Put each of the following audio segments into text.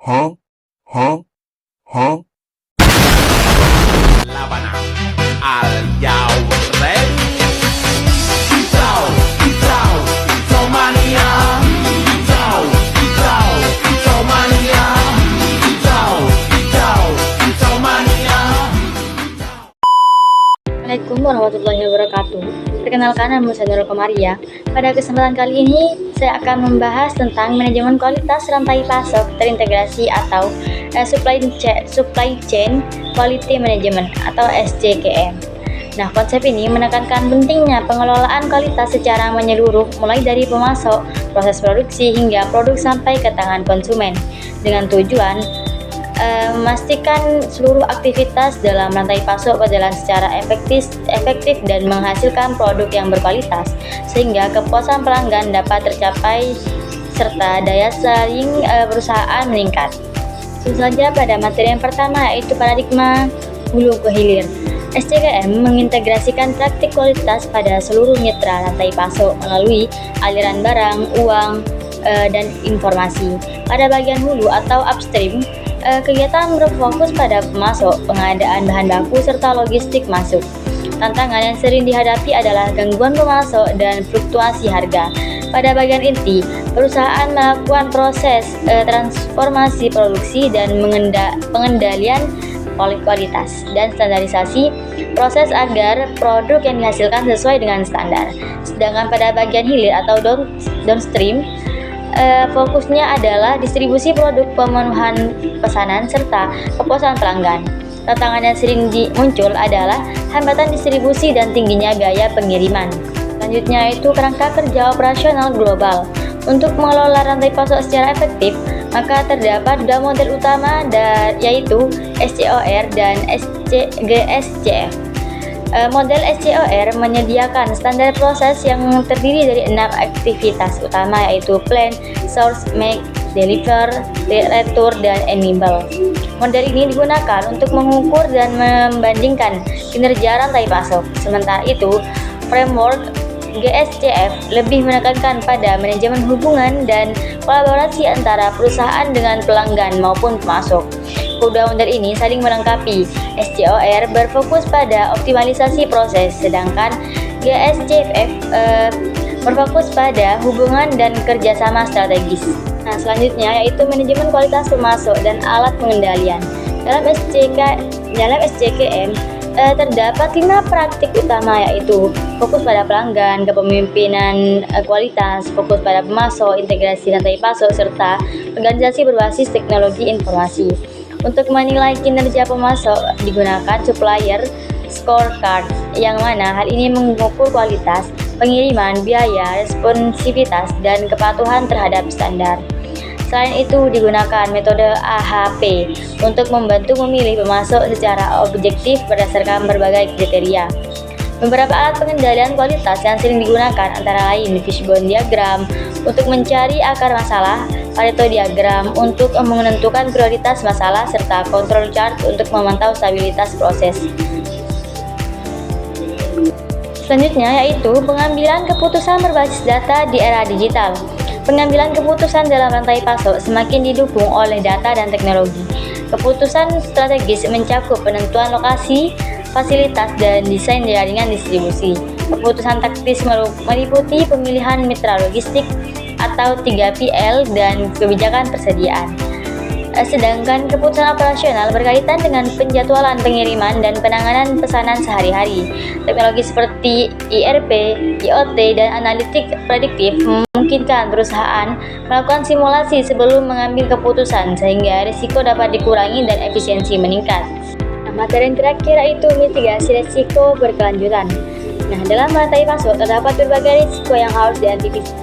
Huh? Huh? Huh? Labanang Al ready? Itaw, itaw, itaw mania. Itaw, itaw, itaw mania. Itaw, itaw, itaw mania. Assalamualaikum warahmatullahi wabarakatuh. Perkenalkan, nama saya Nurul Komaria. Pada kesempatan kali ini, saya akan membahas tentang manajemen kualitas rantai pasok terintegrasi atau Supply Chain Quality Management atau SCQM. Nah, konsep ini menekankan pentingnya pengelolaan kualitas secara menyeluruh, mulai dari pemasok, proses produksi, hingga produk sampai ke tangan konsumen, dengan tujuan memastikan seluruh aktivitas dalam rantai pasok berjalan secara efektif dan menghasilkan produk yang berkualitas, sehingga kepuasan pelanggan dapat tercapai serta daya saing perusahaan meningkat. Langsung saja pada materi yang pertama, yaitu paradigma hulu ke hilir. SCQM mengintegrasikan praktik kualitas pada seluruh mitra rantai pasok melalui aliran barang, uang, dan informasi. Pada bagian hulu atau upstream, kegiatan berfokus pada pemasok, pengadaan bahan baku, serta logistik masuk. Tantangan yang sering dihadapi adalah gangguan pemasok dan fluktuasi harga. Pada bagian inti, perusahaan melakukan proses transformasi produksi dan pengendalian kualitas dan standarisasi proses agar produk yang dihasilkan sesuai dengan standar. Sedangkan pada bagian hilir atau downstream, fokusnya adalah distribusi produk, pemenuhan pesanan, serta kepuasan pelanggan. Tantangan yang sering muncul adalah hambatan distribusi dan tingginya biaya pengiriman. Selanjutnya itu kerangka kerja operasional global. Untuk mengelola rantai pasok secara efektif, maka terdapat dua model utama, yaitu SCOR dan GSCF. Model SCOR menyediakan standar proses yang terdiri dari 6 aktivitas utama, yaitu plan, source, make, deliver, return, dan enable. Model ini digunakan untuk mengukur dan membandingkan kinerja rantai pasok. Sementara itu, framework GSCF lebih menekankan pada manajemen hubungan dan kolaborasi antara perusahaan dengan pelanggan maupun pemasok. Kedua model ini saling melengkapi. SCOR berfokus pada optimalisasi proses, sedangkan GSCF berfokus pada hubungan dan kerjasama strategis. Nah, selanjutnya yaitu manajemen kualitas pemasok dan alat pengendalian. Dalam SCQM terdapat 5 praktik utama, yaitu fokus pada pelanggan, kepemimpinan kualitas, fokus pada pemasok, integrasi rantai pasok, serta organisasi berbasis teknologi informasi. Untuk menilai kinerja pemasok digunakan supplier scorecard, yang mana hal ini mengukur kualitas, pengiriman, biaya, responsivitas, dan kepatuhan terhadap standar. Selain itu digunakan metode AHP untuk membantu memilih pemasok secara objektif berdasarkan berbagai kriteria. Beberapa alat pengendalian kualitas yang sering digunakan antara lain fishbone diagram untuk mencari akar masalah, Pareto diagram untuk menentukan prioritas masalah, serta control chart untuk memantau stabilitas proses. Selanjutnya yaitu pengambilan keputusan berbasis data di era digital. Pengambilan keputusan dalam rantai pasok semakin didukung oleh data dan teknologi. Keputusan strategis mencakup penentuan lokasi, fasilitas, dan desain jaringan distribusi. Keputusan taktis meliputi pemilihan mitra logistik atau 3PL dan kebijakan persediaan. Sedangkan keputusan operasional berkaitan dengan penjadwalan pengiriman dan penanganan pesanan sehari-hari. Teknologi seperti ERP, IoT, dan analitik prediktif memungkinkan perusahaan melakukan simulasi sebelum mengambil keputusan, sehingga risiko dapat dikurangi dan efisiensi meningkat. Nah, materi yang terakhir yaitu mitigasi risiko berkelanjutan. Nah, dalam rantai pasok terdapat berbagai risiko yang harus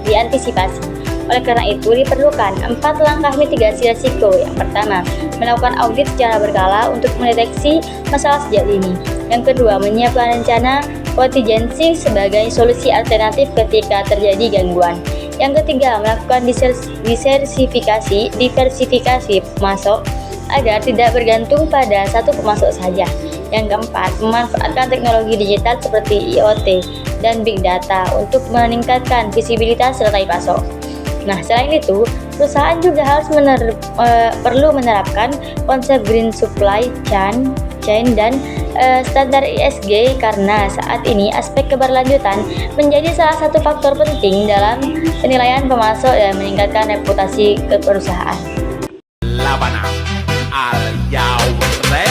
diantisipasi. Oleh karena itu, diperlukan 4 langkah mitigasi risiko. Yang pertama, melakukan audit secara berkala untuk mendeteksi masalah sejak dini. Yang kedua, menyiapkan rencana kontingensi sebagai solusi alternatif ketika terjadi gangguan. Yang ketiga, melakukan diversifikasi pemasok agar tidak bergantung pada satu pemasok saja. Yang keempat, memanfaatkan teknologi digital seperti IoT dan Big Data untuk meningkatkan visibilitas rantai pasok. Nah, selain itu, perusahaan juga harus perlu menerapkan konsep green supply chain dan standar ESG, karena saat ini aspek keberlanjutan menjadi salah satu faktor penting dalam penilaian pemasok dan meningkatkan reputasi ke perusahaan. Labana al Yaw Ready.